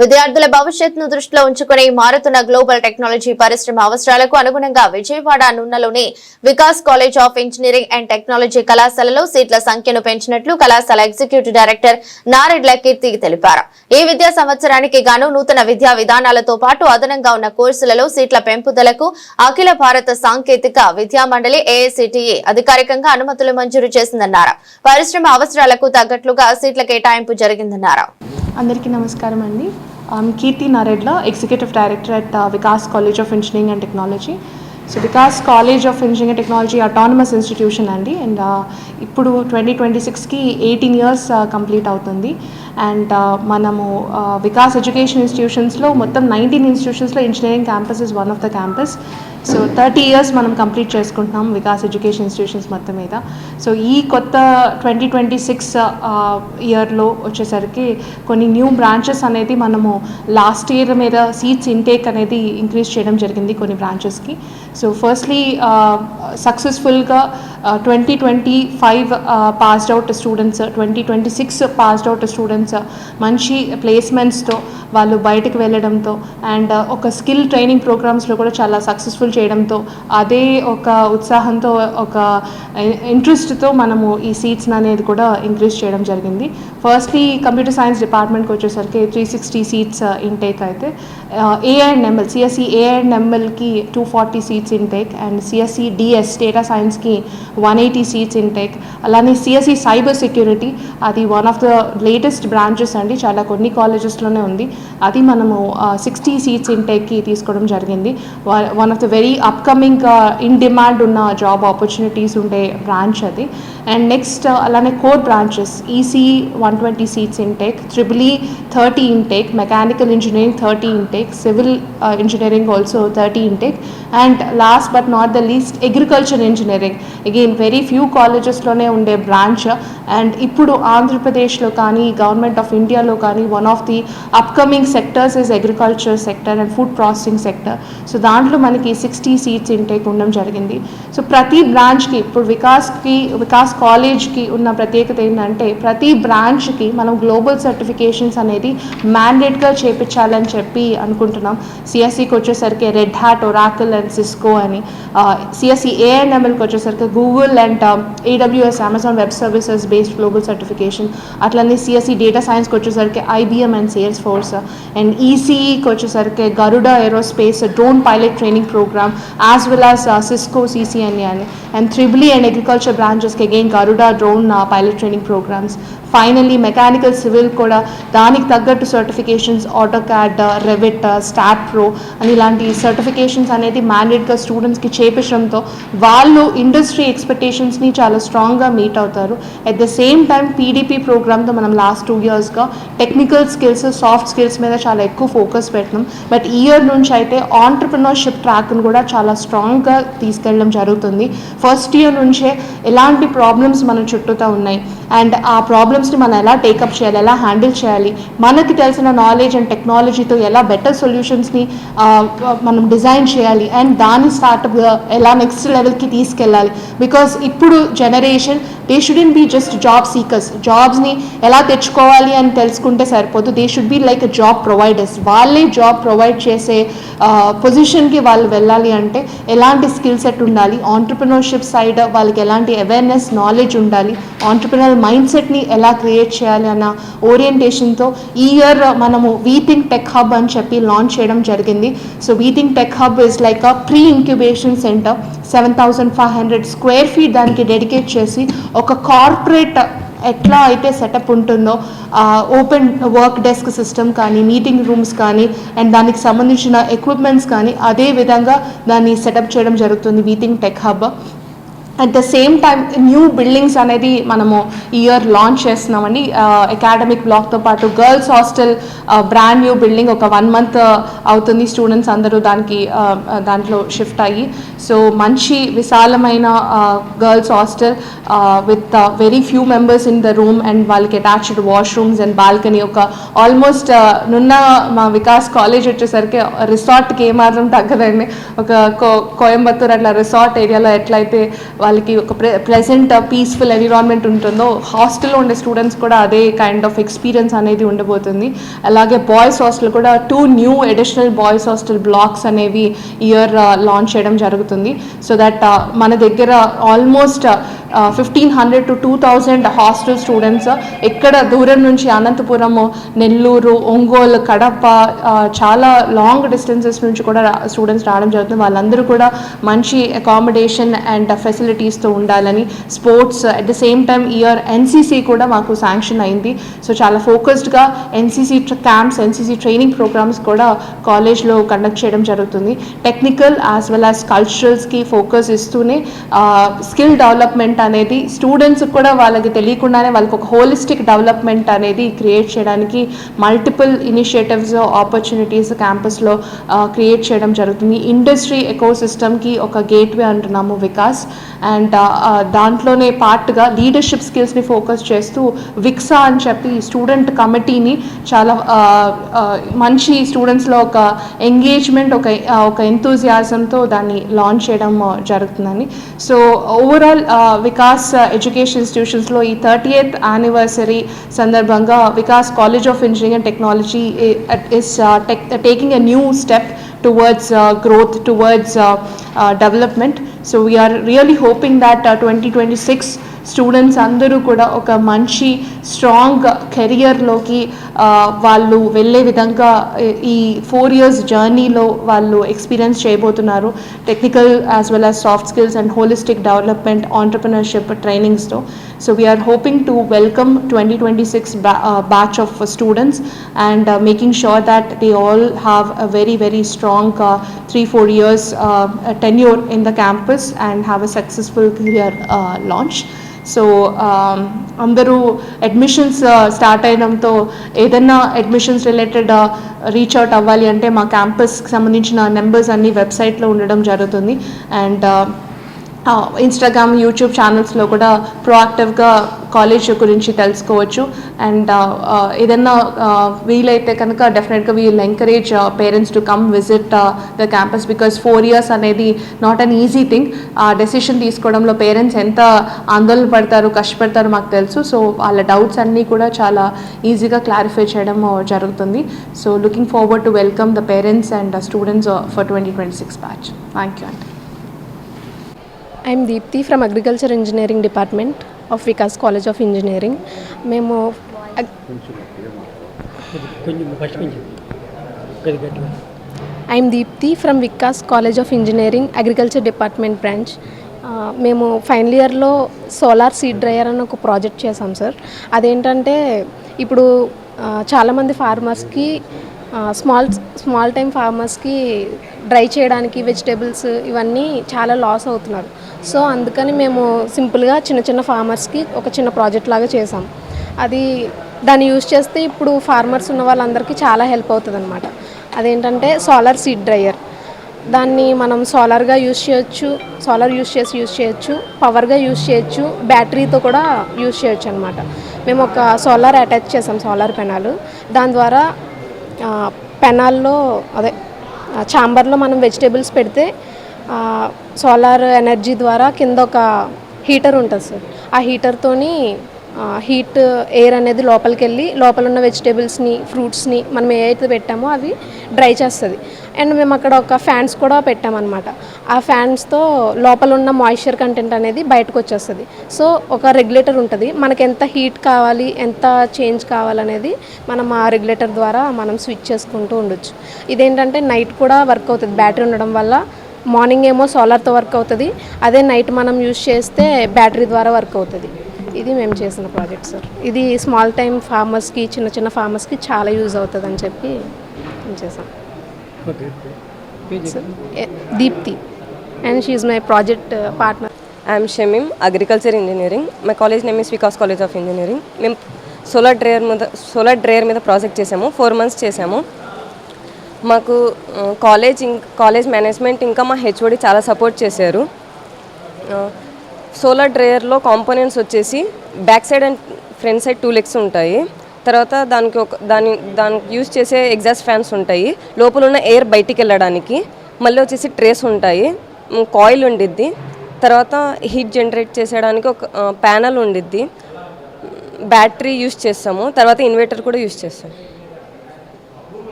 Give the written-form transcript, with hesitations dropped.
విద్యార్థుల భవిష్యత్తును దృష్టిలో ఉంచుకుని మారుతున్న గ్లోబల్ టెక్నాలజీ పరిశ్రమ అవసరాలకు అనుగుణంగా విజయవాడ నున్నలోని Vikas college of engineering and technology కళాశాలలో సీట్ల సంఖ్యను పెంచినట్లు కళాశాల ఎగ్జిక్యూటివ్ డైరెక్టర్ నారెడ్ల కీర్తి తెలిపారు. ఈ విద్యా సంవత్సరానికి గాను నూతన విద్యా విధానాలతో పాటు అదనంగా ఉన్న కోర్సులలో సీట్ల పెంపుదలకు అఖిల భారత సాంకేతిక విద్యా మండలి AICTE అధికారికంగా అనుమతులు మంజూరు చేసిందన్నారు. పరిశ్రమ అవసరాలకు తగ్గట్లుగా సీట్ల కేటాయింపు జరిగిందన్నారు. అందరికీ నమస్కారం అండి. Keerthi Naredla, executive director at Vikas college of engineering and technology. So Vikas college of engineering and technology autonomous institution అండి. అండ్ ఇప్పుడు 2026కి 18 years కంప్లీట్ అవుతుంది. అండ్ మనము వికాస్ ఎడ్యుకేషన్ ఇన్స్టిట్యూషన్స్లో మొత్తం 19 ఇన్స్టిట్యూషన్స్లో engineering campus is one of the campus. So 30 years మనం కంప్లీట్ చేసుకుంటున్నాం వికాస్ ఎడ్యుకేషన్ ఇన్స్టిట్యూషన్స్ మొత్తం మీద. సో ఈ కొత్త 2026 ఇయర్లో వచ్చేసరికి కొన్ని న్యూ బ్రాంచెస్ అనేది మనము లాస్ట్ ఇయర్ మీద సీట్స్ ఇంటేక్ అనేది ఇంక్రీజ్ చేయడం జరిగింది కొన్ని బ్రాంచెస్కి. సో ఫస్ట్లీ సక్సెస్ఫుల్గా 2025 passed out students, 2026 passed out students మంచి ప్లేస్మెంట్స్తో వాళ్ళు బయటకు వెళ్ళడంతో అండ్ ఒక స్కిల్ ట్రైనింగ్ ప్రోగ్రామ్స్లో కూడా చాలా సక్సెస్ఫుల్ చేయడంతో అదే ఒక ఉత్సాహంతో ఒక ఇంట్రెస్ట్తో మనము ఈ సీట్స్ అనేది కూడా ఇంక్రీజ్ చేయడం జరిగింది. ఫస్ట్లీ కంప్యూటర్ సైన్స్ డిపార్ట్మెంట్కి వచ్చేసరికి 360 సీట్స్ ఇంటేక్ అయితే, AI&ML CSE AI&MLకి 240 seats intake and CSE DS data సైన్స్కి 180 సీట్స్ ఇంటేక్. అలానే CSE సైబర్ సెక్యూరిటీ అది one of the latest branches అండి, చాలా కొన్ని కాలేజెస్లోనే ఉంది. అది మనము 60 సీట్స్ ఇంటేక్కి తీసుకోవడం జరిగింది. One of the very upcoming in demand ఉన్న జాబ్ ఆపర్చునిటీస్ ఉండే బ్రాంచ్ అది. అండ్ నెక్స్ట్ అలానే core branches ECE 120 seats intake, EEE 30 intake, mechanical engineering 30 intake, civil engineering also 30 intake. And last but not the least agriculture engineering, again very few కాలేజెస్లోనే ఉండే branch. And ఇప్పుడు ఆంధ్రప్రదేశ్లో కానీ government of ఇండియాలో కానీ one of the upcoming sectors is agriculture sector and food processing sector. So దాంట్లో మనకి 60 seats intake ఉండడం జరిగింది. సో ప్రతి బ్రాంచ్కి ఇప్పుడు వికాస్ కాలేజ్కి ఉన్న ప్రత్యేకత ఏంటంటే ప్రతి బ్రాంచ్కి మనం గ్లోబల్ సర్టిఫికేషన్స్ అనేది మ్యాండేట్గా చేయించాలని చెప్పి అనుకుంటున్నాం. CSEకి వచ్చేసరికి Red Hat, Oracle and Cisco అని, CSE AI&MLకి వచ్చేసరికి Google and AWS Amazon web services based global certification. అట్లనే CSE డేటా సైన్స్కి వచ్చేసరికి IBM and Salesforce. And ECEకి వచ్చేసరికి Garuda aerospace drone pilot training program as well as Cisco CCNA అని. And EEE and agriculture బ్రాంచెస్కి again Garuda drone pilot training programs. Finally mechanical civil కూడా దానికి తగ్గట్టు certifications AutoCAD, Revit, STAAD Pro అని ఇలాంటి certifications అనేది మ్యాండేట్గా స్టూడెంట్స్కి చేపించడంతో వాళ్ళు ఇండస్ట్రీ ఎక్స్పెక్టేషన్స్ని చాలా స్ట్రాంగ్గా మీట్ అవుతారు. At the same time PDP ప్రోగ్రామ్తో మనం లాస్ట్ 2 yearsగా టెక్నికల్ స్కిల్స్, సాఫ్ట్ స్కిల్స్ మీద చాలా ఎక్కువ ఫోకస్ పెట్టినాం. బట్ ఈ ఇయర్ నుంచి అయితే ఆంటర్ప్రినర్షిప్ ట్రాక్ను కూడా చాలా స్ట్రాంగ్గా తీసుకెళ్ళడం జరుగుతుంది. ఫస్ట్ ఇయర్ నుంచే ఎలాంటి ప్రాబ్లమ్స్ మన చుట్టూతో ఉన్నాయి అండ్ ఆ ప్రాబ్లమ్స్ని మనం ఎలా టేకప్ చేయాలి, ఎలా హ్యాండిల్ చేయాలి, మనకి తెలిసిన నాలెడ్జ్ అండ్ టెక్నాలజీతో ఎలా బెటర్ సొల్యూషన్స్ని మనం డిజైన్ చేయాలి అండ్ దాని స్టార్ట్అప్ ఎలా నెక్స్ట్ లెవెల్కి తీసుకెళ్ళాలి. బికాస్ ఇప్పుడు generation they shouldn't be just job seekers. జాబ్స్ని ఎలా తెచ్చుకోవాలి అని తెలుసుకుంటే సరిపోదు, they should be like job providers. వాళ్ళే జాబ్ ప్రొవైడ్ చేసే పొజిషన్కి వాళ్ళు వెళ్ళాలి అంటే ఎలాంటి స్కిల్ సెట్ ఉండాలి, ఆంటర్ప్రినర్షిప్ సైడ్ వాళ్ళకి ఎలాంటి అవేర్నెస్, నాలెడ్జ్ ఉండాలి, ఆంటర్ప్రినర్ మైండ్ సెట్ని ఎలా క్రియేట్ చేయాలి అన్న ఓరియంటేషన్తో ఈ ఇయర్ మనము వీథింక్ టెక్ హబ్ అని చెప్పి లాంచ్ చేయడం జరిగింది. So we think tech hub is like a pre incubation centre, 7,500 square feet దానికి డెడికేట్ చేసి ఒక కార్పొరేట్ ఎట్లా అయితే సెటప్ ఉంటుందో ఓపెన్ వర్క్ డెస్క్ సిస్టమ్ కానీ, మీటింగ్ రూమ్స్ కానీ అండ్ దానికి సంబంధించిన ఎక్విప్మెంట్స్ కానీ అదే విధంగా దాన్ని సెటప్ చేయడం జరుగుతుంది we think tech hub. At the same time new buildings అనేది మనము ఈ ఇయర్ లాంచ్ చేస్తున్నామండి. అకాడమిక్ బ్లాక్తో పాటు girls hostel brand new building ఒక 1 month అవుతుంది. స్టూడెంట్స్ అందరూ దాంట్లో షిఫ్ట్ అయ్యి సో మంచి విశాలమైన girls hostel with very few members in the room and వాళ్ళకి అటాచ్డ్ వాష్రూమ్స్ అండ్ బాల్కనీ. ఒక ఆల్మోస్ట్ నున్న మా వికాస్ కాలేజ్ వచ్చేసరికి రిసార్ట్కి ఏమాత్రం తగ్గదండి. ఒక కోయంబత్తూర్ అట్లా రిసార్ట్ ఏరియాలో ఎట్లయితే వాళ్ళకి ఒక ప్లెజెంట్ పీస్ఫుల్ ఎన్విరాన్మెంట్ ఉంటుందో హాస్టల్లో ఉండే స్టూడెంట్స్ కూడా అదే కైండ్ ఆఫ్ ఎక్స్పీరియన్స్ అనేది ఉండబోతుంది. అలాగే బాయ్స్ హాస్టల్ కూడా 2 new additional boys hostel blocks అనేవి ఇయర్ లాంచ్ చేయడం జరుగుతుంది. సో దట్ మన దగ్గర ఆల్మోస్ట్ 1,500 to 2,000 హాస్టల్ స్టూడెంట్స్ ఎక్కడ దూరం నుంచి అనంతపురం, నెల్లూరు, ఒంగోలు, కడప చాలా లాంగ్ డిస్టెన్సెస్ నుంచి కూడా స్టూడెంట్స్ రావడం జరుగుతుంది. వాళ్ళందరూ కూడా మంచి అకామిడేషన్ అండ్ ఫెసిలిటీస్తో ఉండాలని, sports at the same time year NCC కూడా మాకు శాంక్షన్ అయింది. సో చాలా ఫోకస్డ్గా NCC camps, NCC training programs కూడా కాలేజ్లో కండక్ట్ చేయడం జరుగుతుంది. టెక్నికల్ యాజ్ వెల్ యాజ్ కల్చరల్స్కి ఫోకస్ ఇస్తూనే స్కిల్ డెవలప్మెంట్ అనేది స్టూడెంట్స్ కూడా వాళ్ళకి తెలియకుండానే వాళ్ళకి ఒక హోలిస్టిక్ డెవలప్మెంట్ అనేది క్రియేట్ చేయడానికి మల్టిపుల్ ఇనిషియేటివ్స్, ఆపర్చునిటీస్ క్యాంపస్లో క్రియేట్ చేయడం జరుగుతుంది. ఇండస్ట్రీ ఎకోసిస్టమ్కి ఒక గేట్వే అంటున్నాము వికాస్, అండ్ దాంట్లోనే పార్ట్గా లీడర్షిప్ స్కిల్స్ని ఫోకస్ చేస్తూ విక్సా అని చెప్పి స్టూడెంట్ కమిటీని చాలా మంచి స్టూడెంట్స్లో ఒక ఎంగేజ్మెంట్, ఒక ఎంతూజియాజంతో దాన్ని లాంచ్ చేయడం జరుగుతుందని. సో ఓవరాల్ వికాస్ ఎడ్యుకేషన్ ఇన్స్టిట్యూషన్స్లో ఈ 30th యానివర్సరీ సందర్భంగా Vikas college of engineering and technology is taking a new step towards growth, towards development. So we are really hoping that 2026 students అందరూ కూడా ఒక మంచి స్ట్రాంగ్ కెరియర్లోకి వాళ్ళు వెళ్ళే విధంగా ఈ 4 years జర్నీలో వాళ్ళు ఎక్స్పీరియన్స్ చేయబోతున్నారు. Technical as well as soft skills and holistic development, entrepreneurship ట్రైనింగ్స్తో. So we are hoping to welcome 2026 batch of students and making sure that they all have a very strong 3-4 years tenure in the campus and have a successful career launch. So అందరూ admissions start అయ్యడంతో ఏదైనా admissions related reach out అవ్వాలి అంటే మా క్యాంపస్కి సంబంధించిన numbers అన్నీ వెబ్సైట్లో ఉండడం జరుగుతుంది. అండ్ ఇన్స్టాగ్రామ్, యూట్యూబ్ ఛానల్స్లో కూడా ప్రోయాక్టివ్గా కాలేజ్ గురించి తెలుసుకోవచ్చు. అండ్ ఏదన్నా వీలైతే కనుక డెఫినెట్గా we will encourage parents to come visit the campus, because 4 years అనేది నాట్ అన్ ఈజీ థింగ్. ఆ డెసిషన్ తీసుకోవడంలో పేరెంట్స్ ఎంత ఆందోళన పడతారు, కష్టపడతారో మాకు తెలుసు. సో వాళ్ళ డౌట్స్ అన్నీ కూడా చాలా ఈజీగా క్లారిఫై చేయడం జరుగుతుంది. So looking forward to welcome the parents and students for 2026 batch. Thank you అండి. I am Deepthi from Agriculture Engineering Department of Vikas College of Engineering. మేము I am Deepthi from Vikas College of Engineering Agriculture Department branch. మేము final ఇయర్లో solar seed dryer అని ఒక project చేసాం sir. అదేంటంటే ఇప్పుడు చాలామంది ఫార్మర్స్కి స్మాల్ టైం ఫార్మర్స్కి డ్రై చేయడానికి వెజిటేబుల్స్ ఇవన్నీ చాలా లాస్ అవుతున్నారు. సో అందుకని మేము సింపుల్గా చిన్న ఫార్మర్స్కి ఒక చిన్న ప్రాజెక్ట్ లాగా చేసాం. దాన్ని యూజ్ చేస్తే ఇప్పుడు ఫార్మర్స్ ఉన్న వాళ్ళందరికీ చాలా హెల్ప్ అవుతుంది అనమాట. అదేంటంటే సోలార్ సీడ్ డ్రయర్. దాన్ని మనం సోలార్గా యూజ్ చేయొచ్చు, పవర్గా యూజ్ చేయొచ్చు, బ్యాటరీతో కూడా యూజ్ చేయొచ్చు అనమాట. మేము ఒక సోలార్ అటాచ్ చేసాం, సోలార్ పెనాలు. దాని ద్వారా పెనాల్లో ఛాంబర్లో మనం వెజిటేబుల్స్ పెడితే సోలార్ ఎనర్జీ ద్వారా కింద ఒక హీటర్ ఉంటుంది సార్. ఆ హీటర్తోని హీట్ ఎయిర్ అనేది లోపలికి వెళ్ళి లోపల ఉన్న వెజిటేబుల్స్ని, ఫ్రూట్స్ని మనం ఏవైతే పెట్టామో అవి డ్రై చేస్తుంది. అండ్ మేము అక్కడ ఒక ఫ్యాన్స్ కూడా పెట్టామన్నమాట. ఆ ఫ్యాన్స్తో లోపల ఉన్న మాయిశ్చర్ కంటెంట్ అనేది బయటకు వచ్చేస్తుంది. సో ఒక రెగ్యులేటర్ ఉంటుంది, మనకి ఎంత హీట్ కావాలి, ఎంత చేంజ్ కావాలనేది మనం ఆ రెగ్యులేటర్ ద్వారా మనం స్విచ్ చేసుకుంటూ ఉండొచ్చు. ఇదేంటంటే నైట్ కూడా వర్క్ అవుతుంది బ్యాటరీ ఉండడం వల్ల. మార్నింగ్ ఏమో సోలార్తో వర్క్ అవుతుంది, అదే నైట్ మనం యూజ్ చేస్తే బ్యాటరీ ద్వారా వర్క్ అవుతుంది. ఇది మేము చేసిన ప్రాజెక్ట్ సార్. ఇది స్మాల్ టైం ఫార్మర్స్కి, చిన్న ఫార్మర్స్కి చాలా యూజ్ అవుతుంది అని చెప్పి మేము చేసాం. Deepthi, and she is my project partner. I am Shamim, Agriculture Engineering. My college name is Vikas College of Engineering. మేము సోలార్ డ్రైయర్ మీద ప్రాజెక్ట్ చేసాము. 4 months చేసాము. మాకు కాలేజ్ మేనేజ్మెంట్ ఇంకా మా హెచ్ఓడి చాలా సపోర్ట్ చేశారు. సోలార్ డ్రైయర్లో కాంపోనెంట్స్ వచ్చేసి back side and front side 2 legs ఉంటాయి. తర్వాత దానికి యూజ్ చేసే ఎగ్జాస్ట్ ఫ్యాన్స్ ఉంటాయి, లోపల ఉన్న ఎయిర్ బయటికి వెళ్ళడానికి. మళ్ళీ వచ్చేసి ట్రేస్ ఉంటాయి, కాయిల్ ఉండిద్ది, తర్వాత హీట్ జనరేట్ చేసేయడానికి ఒక ప్యానల్ ఉండిద్ది, బ్యాటరీ యూస్ చేస్తాము, తర్వాత ఇన్వర్టర్ కూడా యూస్ చేస్తాం.